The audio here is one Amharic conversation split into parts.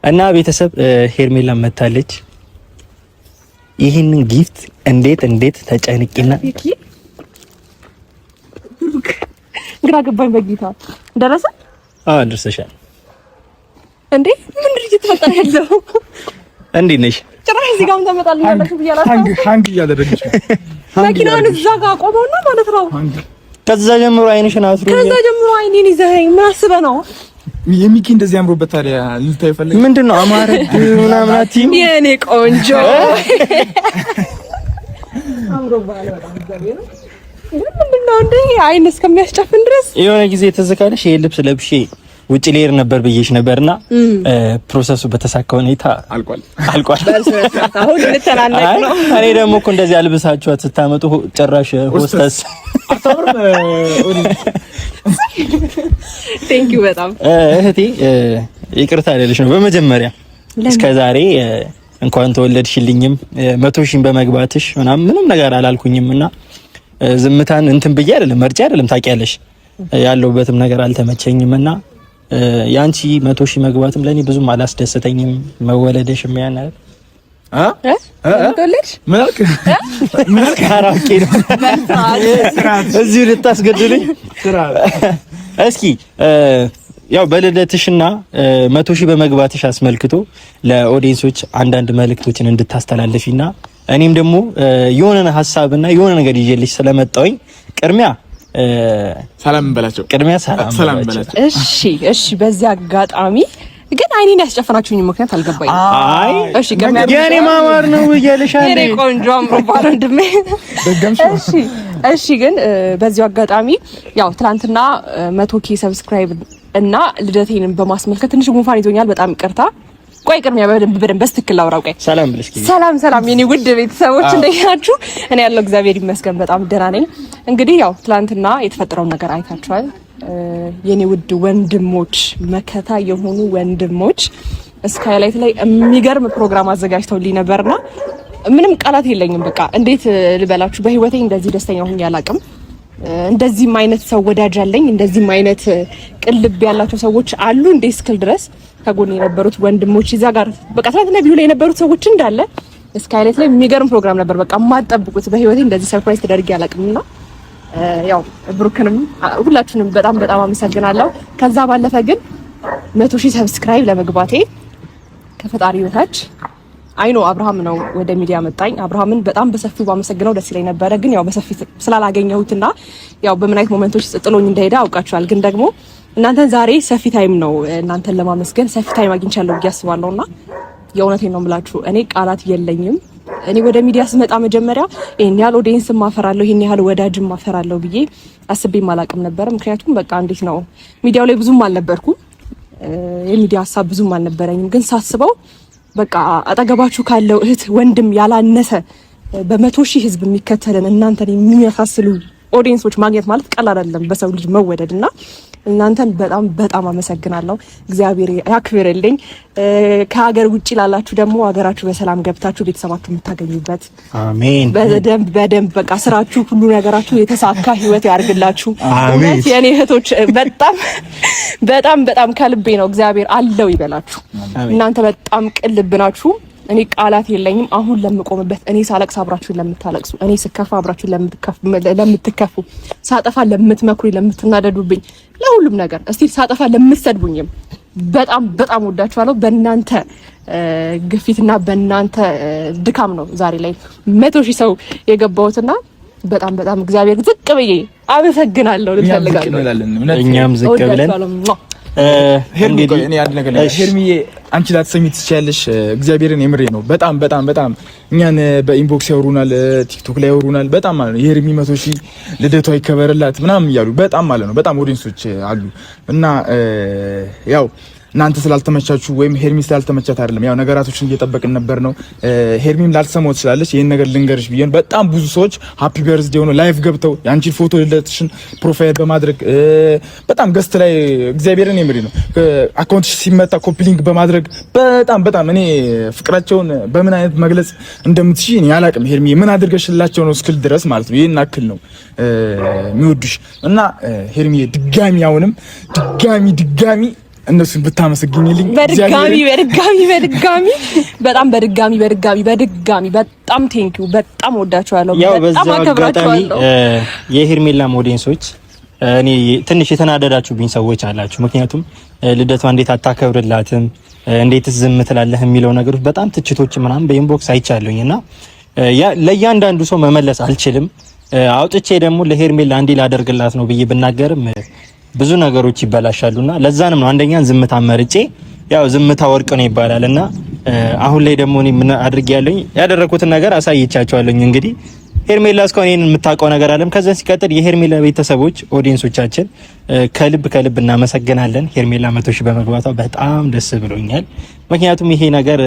እና ቤተሰብ ሄርሜላ መታለች። ይህንን ጊፍት እንዴት ተጨንቂና ግራ ገባኝ። በጌታ ደረሰ? አዎ ደርሰሻል። እንዴ ምን ድርጅት ተፈጠረ ያለው? እንዴት ነሽ? ጭራሽ እዚህ ጋር ተመጣጣልኝ ብያለሁ። ሃንግ እያደረገች መኪናውን እዛ ጋር ቆመውና ማለት ነው። ከዛ ጀምሮ አይንሽን አስሩ። ከዛ ጀምሮ አይኔን ይዘኸኝ ምን አስበህ ነው? የሚኪ እንደዚህ አምሮበት ታዲያ ልታይ ፈልግ ምንድነው? አማረ ምናምን አትይም? የኔ ቆንጆ አምሮባል በጣም እግዚአብሔር ምንድነው እንዴ? አይን እስከሚያስጨፍን ድረስ የሆነ ጊዜ ተዘካለሽ። ይሄ ልብስ ለብሼ ውጪ ልሄድ ነበር ብዬሽ ነበርና ፕሮሰሱ በተሳካ ሁኔታ አልቋል። አሁን ልተናነቅ ነው። እኔ ደግሞ እኮ እንደዚህ አልብሳችኋት ስታመጡ ጭራሽ ሆስተስ ቴንክ ዩ በጣም እህቴ ይቅርታ ልልሽ ነው በመጀመሪያ እስከዛሬ እንኳን ተወለድሽልኝም 100,000 በመግባትሽ ምንም ነገር አላልኩኝምና ዝምታን እንትን ብዬ አይደለም መርጬ አይደለም ታውቂያለሽ። ያለውበትም ነገር አልተመቸኝምና ያንቺ 100,000 መግባትም ለኔ ብዙም አላስደሰተኝም። መወለደሽም ያን ተወለድሽ ምናልክ አራቂ ነው እዚሁ ልታስገድልኝ። እስኪ ያው በልደትሽና 100,000 በመግባትሽ አስመልክቶ ለኦዲየንሶች አንዳንድ መልእክቶችን እንድታስተላልፊና እኔም ደግሞ የሆነ ሐሳብና የሆነ ነገር ይዤልሽ ስለመጣሁኝ ቅድሚያ ሰላም እንበላቸው። ሰላም እንበላቸው። እሺ በዚህ አጋጣሚ ግን አይኔን ያስጨፈናችሁኝ ምክንያት አልገባኝም። አይ እሺ ገሚያ የኔ ማማር ነው እያለሻል። የኔ ቆንጆ አምሮባል ወንድሜ። እሺ ግን በዚህ አጋጣሚ ያው ትናንትና 100,000 ሰብስክራይብ እና ልደቴንም በማስመልከት ትንሽ ጉንፋን ይዞኛል። በጣም ይቅርታ። ቆይ ቅድሚያ በደንብ በስትክክል ላውራው። ቆይ ሰላም ብለሽ ሰላም የኔ ውድ ቤተሰቦች እንደያችሁ። እኔ ያለው እግዚአብሔር ይመስገን በጣም ደህና ነኝ። እንግዲህ ያው ትናንትና የተፈጠረውን ነገር አይታችኋል። የኔ ውድ ወንድሞች መከታ የሆኑ ወንድሞች ስካይላይት ላይ የሚገርም ፕሮግራም አዘጋጅተውልኝ ነበርና ምንም ቃላት የለኝም። በቃ እንዴት ልበላችሁ፣ በህይወቴ እንደዚህ ደስተኛ ሆኜ አላውቅም። እንደዚህም አይነት ሰው ወዳጅ አለኝ፣ እንደዚህም አይነት ቅልብ ያላቸው ሰዎች አሉ እንዴ እስክል ድረስ ከጎን የነበሩት ወንድሞች እዛ ጋር በቃ ትናንትና ቪዲዮ ላይ የነበሩት ሰዎች እንዳለ ስካይላይት ላይ የሚገርም ፕሮግራም ነበር። በቃ የማትጠብቁት በህይወቴ እንደዚህ ሰርፕራይዝ ተደርጌ አላውቅምና ያው ብሩክንም ሁላችሁንም በጣም አመሰግናለሁ። ከዛ ባለፈ ግን 100,000 ሰብስክራይብ ለመግባቴ ከፈጣሪ በታች አይኖ አብርሃም ነው ወደ ሚዲያ መጣኝ። አብርሃምን በጣም በሰፊው ባመሰግነው ደስ ይለኝ ነበረ፣ ግን ያው በሰፊ ስላላገኘሁትና ያው በምን አይነት ሞመንቶች ጥሎኝ እንደሄደ አውቃችኋል። ግን ደግሞ እናንተን ዛሬ ሰፊ ታይም ነው እናንተን ለማመስገን ሰፊ ታይም አግኝቻለሁ ብዬ አስባለሁና የእውነቴን ነው የምላችሁ። እኔ ቃላት የለኝም። እኔ ወደ ሚዲያ ስመጣ መጀመሪያ ይሄን ያህል ኦዲየንስ ማፈራለሁ ይሄን ያህል ወዳጅ ማፈራለሁ ብዬ አስቤም አላቅም ነበር። ምክንያቱም በቃ እንዴት ነው ሚዲያው ላይ ብዙም አልነበርኩም፣ የሚዲያ ሀሳብ ብዙም አልነበረኝም። ግን ሳስበው በቃ አጠገባችሁ ካለው እህት ወንድም ያላነሰ በ100,000 ህዝብ የሚከተልን እናንተን የሚያሳስሉ ኦዲየንሶች ማግኘት ማለት ቀላል አይደለም በሰው ልጅ መወደድና እናንተን በጣም አመሰግናለሁ። እግዚአብሔር ያክብርልኝ። ከሀገር ውጪ ላላችሁ ደግሞ ሀገራችሁ በሰላም ገብታችሁ ቤተሰባችሁ የምታገኙበት አሜን። በደንብ በቃ ስራችሁ ሁሉ ነገራችሁ የተሳካ ህይወት ያርግላችሁ። እውነት የኔ እህቶች በጣም ከልቤ ነው። እግዚአብሔር አለው ይበላችሁ። እናንተ በጣም ቅልብ ናችሁ። እኔ ቃላት የለኝም አሁን ለምቆምበት። እኔ ሳለቅስ አብራችሁ ለምታለቅሱ፣ እኔ ስከፋ አብራችሁ ለምትከፉ፣ ሳጠፋ ለምትመክሩኝ፣ ለምትናደዱብኝ፣ ለሁሉም ነገር እስቲ ሳጠፋ ለምትሰድቡኝም በጣም ወዳችኋለሁ። በእናንተ ግፊትና በእናንተ ድካም ነው ዛሬ ላይ 100,000 ሰው የገባሁትና በጣም እግዚአብሔር ዝቅ ብዬ አመሰግናለሁ። ልፈልጋለሁ እኛም ዝቅ ብለን እኔ አንድ ነገር ሄርሚዬ አንቺ ላትሰሚ ትችያለሽ። እግዚአብሔርን የምሬ ነው። በጣም እኛን በኢንቦክስ ያወሩናል፣ ቲክቶክ ላይ ያወሩናል። በጣም ማለት ነው የሄርሚ 100,000 ልደቷ ይከበርላት ምናምን እያሉ በጣም ማለት ነው በጣም ኦዲየንሶች አሉ እና ያው እናንተ ስላልተመቻችሁ ወይም ሄርሚ ስላልተመቻት አይደለም። ያው ነገራቶችን እየጠበቅን ነበር ነው። ሄርሚም ላልሰማው ትችላለች። ይሄን ነገር ልንገርሽ ብዬን በጣም ብዙ ሰዎች ሃፒ በርዝዴ ሆኖ ላይቭ ገብተው ያንቺን ፎቶ ልደትሽን ፕሮፋይል በማድረግ በጣም ገስት ላይ እግዚአብሔርን የምሪ ነው አካውንትሽ ሲመታ ኮፒ ሊንክ በማድረግ በጣም እኔ ፍቅራቸውን በምን አይነት መግለጽ እንደምትሽ እኔ አላቅም። ሄርሚ ምን አድርገሽላቸው ነው እስክል ድረስ ማለት ነው ይሄን አክል ነው የሚወዱሽ እና ሄርሚ ድጋሚ አሁንም ድጋሚ እነሱን ብታመሰግኝልኝ በድጋሚ በጣም ቴንኪው። በጣም ወዳችኋለሁ፣ በጣም አከብራችኋለሁ። የሄርሜላ ኦዲየንሶች እኔ ትንሽ የተናደዳችሁብኝ ሰዎች አላችሁ። ምክንያቱም ልደቷ እንዴት አታከብርላትም፣ እንዴት ዝም ትላለህ የሚለው ነገሮች በጣም ትችቶች ምናምን በኢንቦክስ አይቻለሁኝና ለእያንዳንዱ ሰው መመለስ አልችልም። አውጥቼ ደግሞ ለሄርሜላ እንዲህ ላደርግላት ነው ብዬ ብናገርም ብዙ ነገሮች ይበላሻሉና ለዛንም ነው አንደኛን ዝምታ መርጬ፣ ያው ዝምታ ወርቅ ነው ይባላልና አሁን ላይ ደግሞ እኔ ምን አድርጌያለሁ ያደረኩትን ነገር አሳይቻቸዋለሁ። እንግዲህ ሄርሜላ እስካሁን ይሄን የምታውቀው ነገር አለም። ከዛ ሲቀጥል የሄርሜላ ቤተሰቦች ኦዲየንሶቻችን ከልብ እናመሰግናለን። ሄርሜላ 100 ሺህ በመግባቷ በጣም ደስ ብሎኛል። ምክንያቱም ይሄ ነገር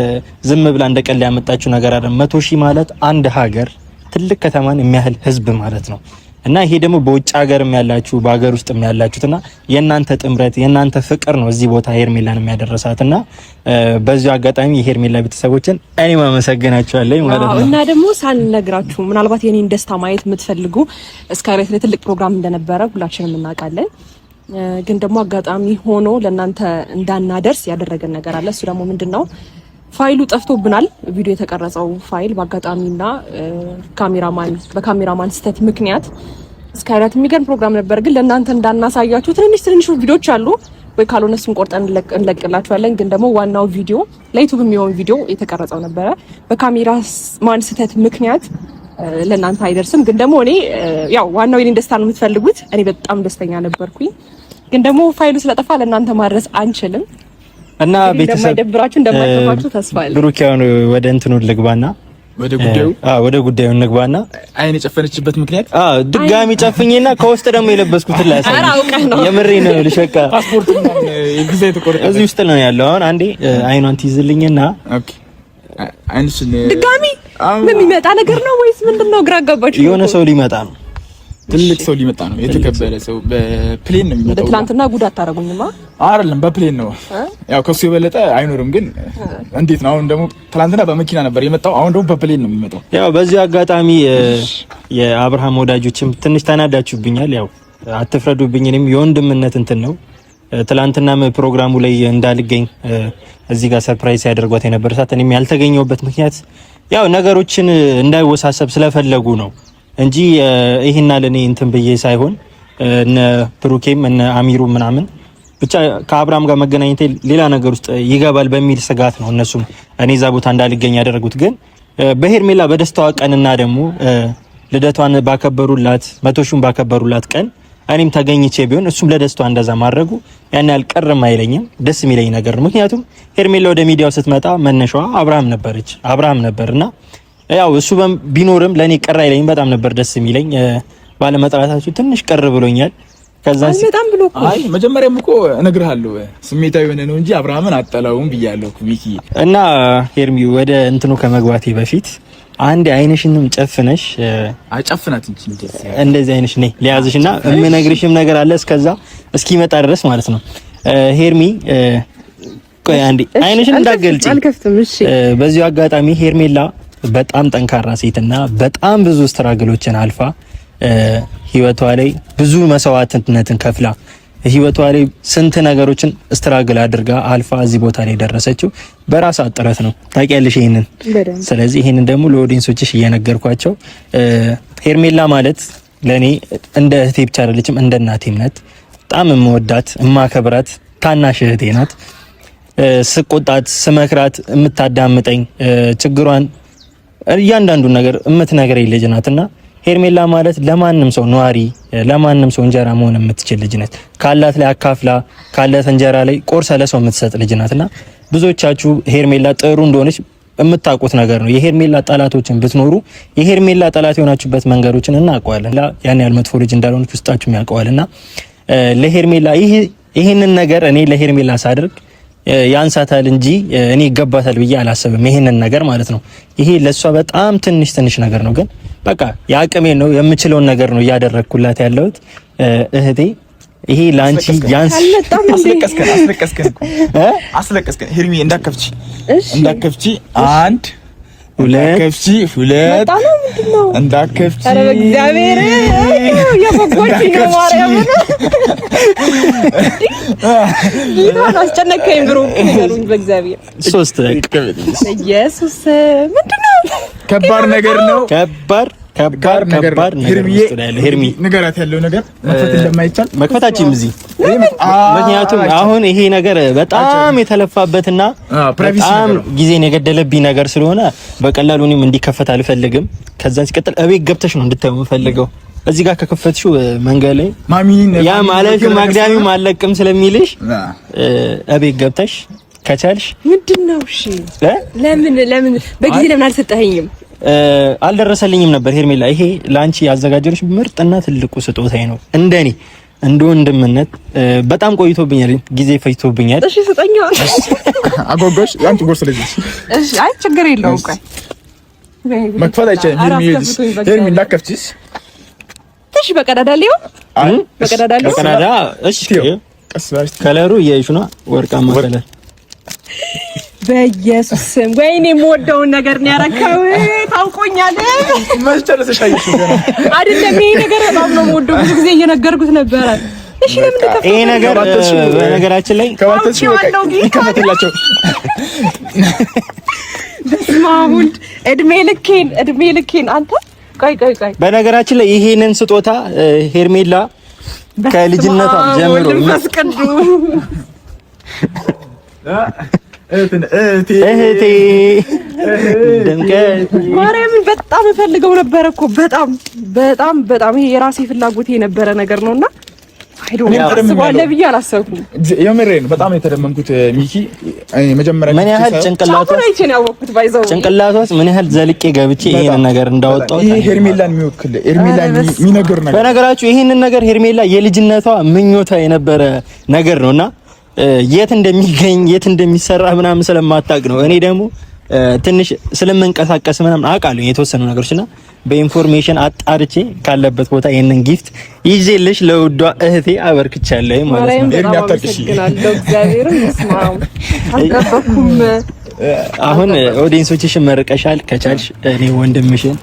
ዝም ብላ እንደቀል ያመጣችው ነገር አይደለም። 100 ሺህ ማለት አንድ ሀገር ትልቅ ከተማን የሚያህል ህዝብ ማለት ነው። እና ይሄ ደግሞ በውጭ ሀገርም ያላችሁ በሀገር ውስጥም ያላችሁትና የእናንተ ጥምረት የእናንተ ፍቅር ነው እዚህ ቦታ ሄርሜላን የሚያደረሳትና በዚሁ አጋጣሚ የሄርሜላ ቤተሰቦችን እኔ ማመሰግናቸዋለሁ ማለት ነው። እና ደግሞ ሳልነግራችሁ ምናልባት የኔን ደስታ ማየት የምትፈልጉ ስካይላይት ላይ ትልቅ ፕሮግራም እንደነበረ ሁላችንም እናውቃለን። ግን ደግሞ አጋጣሚ ሆኖ ለእናንተ እንዳናደርስ ያደረገን ነገር አለ። እሱ ደግሞ ምንድነው? ፋይሉ ጠፍቶብናል። ቪዲዮ የተቀረጸው ፋይል በአጋጣሚና በካሜራማን ስህተት ምክንያት ስካይላይት የሚገርም ፕሮግራም ነበር፣ ግን ለእናንተ እንዳናሳያችሁ ትንንሽ ቪዲዮዎች አሉ ወይ ካልሆነ እሱን ቆርጠን እንለቅላችኋለን። ግን ደግሞ ዋናው ቪዲዮ ለዩቲዩብ የሚሆን ቪዲዮ የተቀረጸው ነበረ። በካሜራማን ስህተት ምክንያት ለእናንተ አይደርስም። ግን ደግሞ እኔ ያው ዋናው የኔን ደስታ ነው የምትፈልጉት። እኔ በጣም ደስተኛ ነበርኩኝ። ግን ደግሞ ፋይሉ ስለጠፋ ለእናንተ ማድረስ አንችልም እና ቤተሰብ እንደማይደብራችሁ እንደማይከፋችሁ ተስፋ አለኝ። ብሩክ ያው ወደ እንትኑ ልግባና ወደ ጉዳዩ እንግባና አይን የጨፈነችበት ምክንያት ድጋሚ ጨፍኝና ከውስጥ ደግሞ የለበስኩትን ላሳይ። የምሬ ነው ልሸቃ ፓስፖርት ቪዛ የተቆረጠ እዚህ ውስጥ ነው ያለው። አሁን አንዴ አይኗን ትይዝልኝና ኦኬ አይንሽን ድጋሚ ምን የሚመጣ ነገር ነው ወይስ ምንድነው? ግራ አጋባችሁ። የሆነ ሰው ሊመጣ ነው፣ ትልቅ ሰው ሊመጣ ነው። የተከበረ ሰው በፕሌን ነው የሚመጣው። ትናንትና ጉዳት ታረጉኝማ አይደለም፣ በፕሌን ነው። ያው ከሱ የበለጠ አይኖርም። ግን እንዴት ነው? አሁን ደግሞ ትናንትና በመኪና ነበር የመጣው፣ አሁን ደግሞ በፕሌን ነው የሚመጣው። ያው በዚህ አጋጣሚ የአብርሃም ወዳጆችም ትንሽ ተናዳችሁብኛል። ያው አትፍረዱብኝ። እኔም የወንድምነት እንትን ነው። ትናንትናም ፕሮግራሙ ላይ እንዳልገኝ እዚህ ጋር ሰርፕራይዝ ያደርጓት የነበረ ሰዓት እኔም ያልተገኘሁበት ምክንያት ያው ነገሮችን እንዳይወሳሰብ ስለፈለጉ ነው እንጂ ይሄና ለኔ እንትን ብዬ ሳይሆን እነ ብሩኬም እነ አሚሩ ምናምን ብቻ ከአብርሃም ጋር መገናኘቴ ሌላ ነገር ውስጥ ይገባል በሚል ስጋት ነው እነሱም እኔ እዛ ቦታ እንዳልገኝ ያደረጉት። ግን በሄርሜላ በደስታዋ ቀንና ደግሞ ልደቷን ባከበሩላት 100 ሺህን ባከበሩላት ቀን እኔም ተገኝቼ ቢሆን እሱም ለደስታዋ እንደዛ ማድረጉ ያን ያልቀርም አይለኝም፣ ደስ የሚለኝ ነገር ነው። ምክንያቱም ሄርሜላ ወደ ሚዲያው ስትመጣ መነሻዋ አብርሃም ነበርና ያው እሱ ቢኖርም ለኔ ቀር አይለኝም። በጣም ነበር ደስ የሚለኝ። ባለመጥራታችሁ ትንሽ ቀር ብሎኛል። ከዛ በጣም ብሎ እኮ አይ መጀመሪያም እኮ እነግርሃለሁ ስሜታዊ ሆነ ነው እንጂ አብርሃምን አጠላውም ብያለሁ ሚኪ። እና ሄርሚ ወደ እንትኑ ከመግባቴ በፊት አንድ አይንሽንም ጨፍነሽ አጨፍናት እንጂ እንደዚህ አይንሽ ነይ ሊያዝሽና የምነግርሽም ነገር አለ እስከዛ እስኪመጣ ድረስ ማለት ነው። ሄርሚ ቆይ አንዴ አይንሽን እንዳገልጪ አልከፍትም። እሺ በዚሁ አጋጣሚ ሄርሜላ በጣም ጠንካራ ሴትና በጣም ብዙ ስትራግሎችን አልፋ ህይወቷ ላይ ብዙ መስዋዕትነትን ከፍላ ህይወቷ ላይ ስንት ነገሮችን ስትራግል አድርጋ አልፋ እዚህ ቦታ ላይ ደረሰችው በራሷ ጥረት ነው። ታውቂያለሽ ይሄንን። ስለዚህ ይሄንን ደግሞ ለኦዲየንሶችሽ እየነገርኳቸው ሄርሜላ ማለት ለኔ እንደ እህቴ ብቻ አይደለችም፣ እንደ እናቴም ናት። በጣም የምወዳት የማከብራት ታናሽ እህቴ ናት። ስቆጣት ስመክራት የምታዳምጠኝ ችግሯን እያንዳንዱን ነገር የምትነግረኝ ልጅ ናትና ሄርሜላ ማለት ለማንም ሰው ኗሪ ለማንም ሰው እንጀራ መሆን የምትችል ልጅ ናት። ካላት ላይ አካፍላ ካላት እንጀራ ላይ ቆርሳ ለሰው የምትሰጥ ልጅ ናትና ብዙዎቻችሁ ሄርሜላ ጥሩ እንደሆነች የምታውቁት ነገር ነው። የሄርሜላ ጠላቶችን ብትኖሩ የሄርሜላ ጠላት የሆናችሁበት መንገዶችን እናውቀዋለን። ያን ያህል መጥፎ ልጅ እንዳልሆነች ውስጣችሁም ያውቀዋልና ለሄርሜላ ይሄንን ነገር እኔ ለሄርሜላ ሳደርግ ያንሳታል እንጂ እኔ ይገባታል ብዬ አላሰብም። ይሄንን ነገር ማለት ነው። ይሄ ለሷ በጣም ትንሽ ነገር ነው፣ ግን በቃ ያቅሜን ነው የምችለውን ነገር ነው እያደረግኩላት ያለሁት እህቴ። ይሄ ላንቺ ያንስ አስለቀስከን ሄርሚ እንዳከፍቺ 1 እንዳከፍቺ ሁለት እንዳከፍቺ ኧረ በእግዚአብሔር የፎቆች ነው ማርያም ይሄን አስጨነቀኝ ብሩ ነገሩኝ በእግዚአብሔር ሶስት ኢየሱስ ምንድነው ከባድ ነገር ነው ከባድ ነገር ሄርሚ ንገራት ያለው ነገር መክፈት እንደማይቻል መክፈታችን እዚህ ምክንያቱም አሁን ይሄ ነገር በጣም የተለፋበትና በጣም ጊዜን የገደለብኝ ነገር ስለሆነ በቀላሉ እኔም እንዲከፈት አልፈልግም። ከዛን ሲቀጥል እቤት ገብተሽ ነው እንድታዩ የምፈልገው። እዚህ ጋር ከከፈትሽው መንገድ ላይ ያ ማለት ማግዳሚው አለቅም ስለሚልሽ እቤት ገብተሽ ከቻልሽ ምንድነው? እሺ ለምን በጊዜ ለምን አልሰጠኸኝም? አልደረሰልኝም ነበር ሄርሜላ። ይሄ ላንቺ ያዘጋጀልሽ ምርጥና ትልቁ ስጦታዬ ነው። እንደኔ እንደ ወንድምነት በጣም ቆይቶብኛል፣ ጊዜ ፈጅቶብኛል። እሺ ስጠኛ። አጎጎሽ ያንቺ ጎር ስለዚህ እሺ፣ አይ ችግር የለውም። ቆይ መክፈት አይቻልም። ሄርሜላ እንዳከፍቺስ እሺ፣ በቀዳዳ ሊዮ በቀዳዳ እሺ፣ ከለሩ የይሹና ወርቃማ ከለር በኢየሱስ ስም ወይኔ የምወደውን ነገር ነው ያረካው። ታውቆኛለህ ማስተላለሻይሽ ገና አይደለም። ይሄ ነገር በጣም ነው የምወደው። ብዙ ጊዜ እየነገርኩት ነበረ። እሺ ለምን ተከፈተ? ይሄ ነገር በነገራችን ላይ ከዋተሽ ይከፈትላቸው። በስማሙል እድሜ ልኬን አንተ ቆይ በነገራችን ላይ ይሄንን ስጦታ ሄርሜላ ከልጅነቷ ጀምሮ እህቴ ድምቀት ማርያምን በጣም እፈልገው ነበር እኮ በጣም ይሄ የራሴ ፍላጎት የነበረ ነገር ነውና አስባለሁ ብዬ አላሰብኩም። የምሬን በጣም የተደመምኩት ሚኪ መጀመሪያ ምን ያህል ጭንቅላቷስ ምን ያህል ዘልቄ ገብቼ ይሄንን ነገር እንዳወጣው ይሄ ሄርሜላን የሚወክል ሄርሜላን የሚነገር ነገር በነገራችሁ ይሄንን ነገር ሄርሜላ የልጅነቷ ምኞቷ የነበረ ነገር ነውና የት እንደሚገኝ የት እንደሚሰራ ምናምን ስለማታውቅ ነው። እኔ ደግሞ ትንሽ ስለምንቀሳቀስ ምናምን አውቃለሁ የተወሰኑ ነገሮችና በኢንፎርሜሽን አጣርቼ ካለበት ቦታ ይሄንን ጊፍት ይዤልሽ ለውዷ እህቴ አበርክቻለሁ ማለት ነው። አሁን ኦዲየንሶችሽን መርቀሻል። ከቻልሽ እኔ ወንድምሽን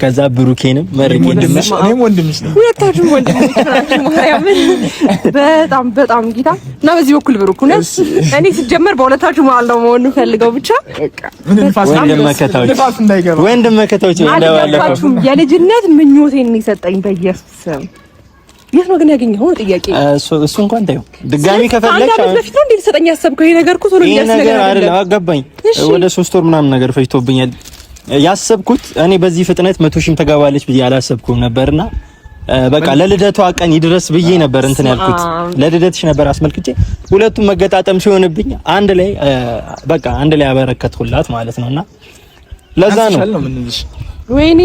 ከዛ ብሩኬንም እኔም ወንድምሽ ነው። ሁለታችሁም ወንድሞች ናችሁ። ማርያምን በጣም ጌታ እና በዚህ በኩል ብሩክ ነው። እኔ ሲጀመር በሁለታችሁ መሀል ነው መሆን ፈልገው ብቻ ወንድም መከታዎች አልገባችሁም። የልጅነት ምኞቴን የሰጠኝ በኢየሱስ ስም የት ነው ግን ያገኘኸው? ጥያቄ እሱ እንኳን ታዩ ድጋሚ ከፈለግሽ አንተ በፊት ነው እንዴ ልሰጠኝ ያሰብከው? ይሄ ነገር እኮ ቶሎ ነገር አይደለም። አገባኝ ወደ 3 ወር ምናምን ነገር ፈጅቶብኛል። ያሰብኩት እኔ በዚህ ፍጥነት 100 ሺህም ተጋባለች ብዬ አላሰብኩም ነበርና በቃ ለልደቷ ቀን ይድረስ ብዬ ነበር እንትን ያልኩት። ለልደትሽ ነበር አስመልክቼ ሁለቱም መገጣጠም ሲሆንብኝ አንድ ላይ አበረከትኩላት ማለት ነውና ለዛ ነው ወይኔ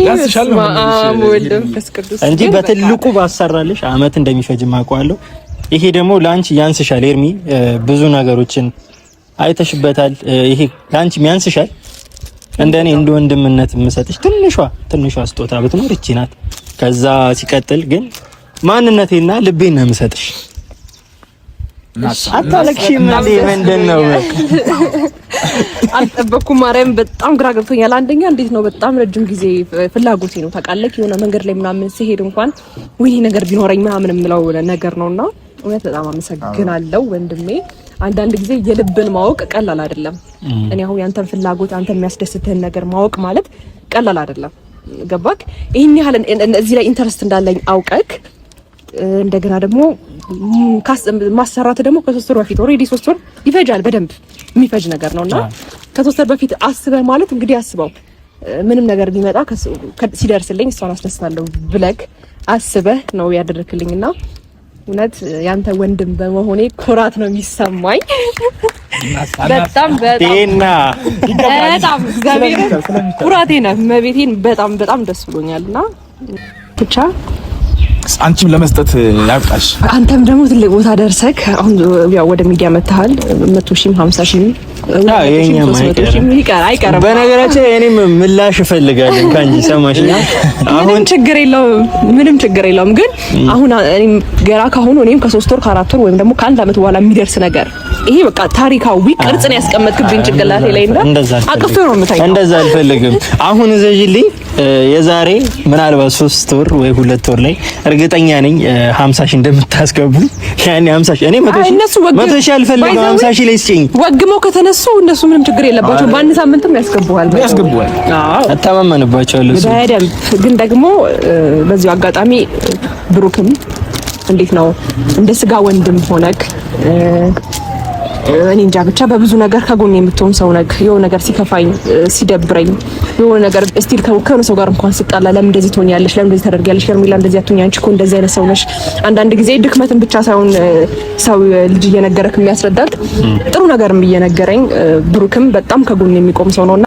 እንጂ በትልቁ ባሰራልሽ አመት እንደሚፈጅም አውቀዋለሁ። ይሄ ደግሞ ላንቺ ያንስሻል ኤርሚ፣ ብዙ ነገሮችን አይተሽበታል። ይሄ ላንቺ ያንስሻል። እንደኔ እንደ ወንድምነት የምሰጥሽ ትንሿ ስጦታ ብትኖር እቺ ናት። ከዛ ሲቀጥል ግን ማንነቴና ልቤን ነው የምሰጥሽ። አታለቅሽም እንዴ? ምንድነው? አልጠበኩም። ማርያም በጣም ግራ ገብቶኛል። አንደኛ እንዴት ነው በጣም ረጅም ጊዜ ፍላጎቴ ነው ታውቃለህ። የሆነ መንገድ ላይ ምናምን ሲሄድ እንኳን ወይ ነገር ቢኖረኝ ምናምን የምለው ነገር ነውና እውነት በጣም አመሰግናለሁ ወንድሜ። አንዳንድ ጊዜ የልብን ማወቅ ቀላል አይደለም። እኔ አሁን ያንተን ፍላጎት አንተ የሚያስደስትህን ነገር ማወቅ ማለት ቀላል አይደለም። ገባክ? ይሄን ያህል እዚህ ላይ ኢንተረስት እንዳለኝ አውቀክ እንደገና ደግሞ ማሰራት ደግሞ ከ3 ወር በፊት ኦሬዲ 3 ወር ይፈጃል። በደንብ የሚፈጅ ነገር ነውና ከ3 ወር በፊት አስበህ ማለት እንግዲህ አስበው ምንም ነገር ቢመጣ ሲደርስልኝ እሷን አስደስታለሁ ብለክ አስበህ ነው ያደረክልኝና እውነት ያንተ ወንድም በመሆኔ ኩራት ነው የሚሰማኝ። በጣም እግዚአብሔር ኩራቴ ነው መቤቴን በጣም ደስ ብሎኛልና ብቻ አንቺም ለመስጠት ያብቃሽ። አንተም ደግሞ ትልቅ ቦታ ደርሰክ አሁን ያው ወደ ሚዲያ መጥተሃል። 100 ሺህም 50 ሺህም አይቀርም። በነገራችን እኔም ምላሽ እፈልጋለሁ ካንቺ ሰማሽኛ። አሁን ምንም ችግር የለውም ግን አሁን እኔም ገራ ካሁን እኔም ከ3 ወር ከ4 ወር ወይም ደግሞ ከ1 አመት በኋላ የሚደርስ ነገር ይሄ በቃ ታሪካዊ ቅርጽን ያስቀመጥክብኝ ጭንቅላቴ ላይ እንደ አቅፍ ነው የምታየው። እንደዛ አልፈልግም። አሁን እዘዥልኝ የዛሬ ምናልባት 3 ወር ወይ 2 ወር ላይ እርግጠኛ ነኝ 50 ሺህ እንደምታስገቡ። ያኔ 50 ሺህ እኔ 100 ሺህ አልፈልግም፣ 50 ሺህ ላይ ስጪኝ። ወግመው ከተነሱ እነሱ ምንም ችግር የለባቸው። በአንድ ሳምንትም ያስገቡሃል። አዎ አተማመንባቸዋለሁ። በደንብ ግን ደግሞ በዚሁ አጋጣሚ ብሩክም እንዴት ነው እንደ ስጋ ወንድም ሆነክ እኔ እንጃ ብቻ በብዙ ነገር ከጎን የምትሆን ሰው ነክ። የሆነ ነገር ሲከፋኝ ሲደብረኝ የሆነ ነገር እስቲል ከሆነ ሰው ጋር እንኳን ስጣላ ለምን እንደዚህ ትሆኛለሽ፣ ለምን እንደዚህ ታደርጊያለሽ፣ ለምን እንደዚህ አትሆኛ፣ አንቺ እኮ እንደዚህ አይነት ሰው ነሽ። አንዳንድ ጊዜ ድክመትን ብቻ ሳይሆን ሰው ልጅ እየነገረክ የሚያስረዳክ ጥሩ ነገርም እየነገረኝ ብሩክም በጣም ከጎን የሚቆም ሰው ነውና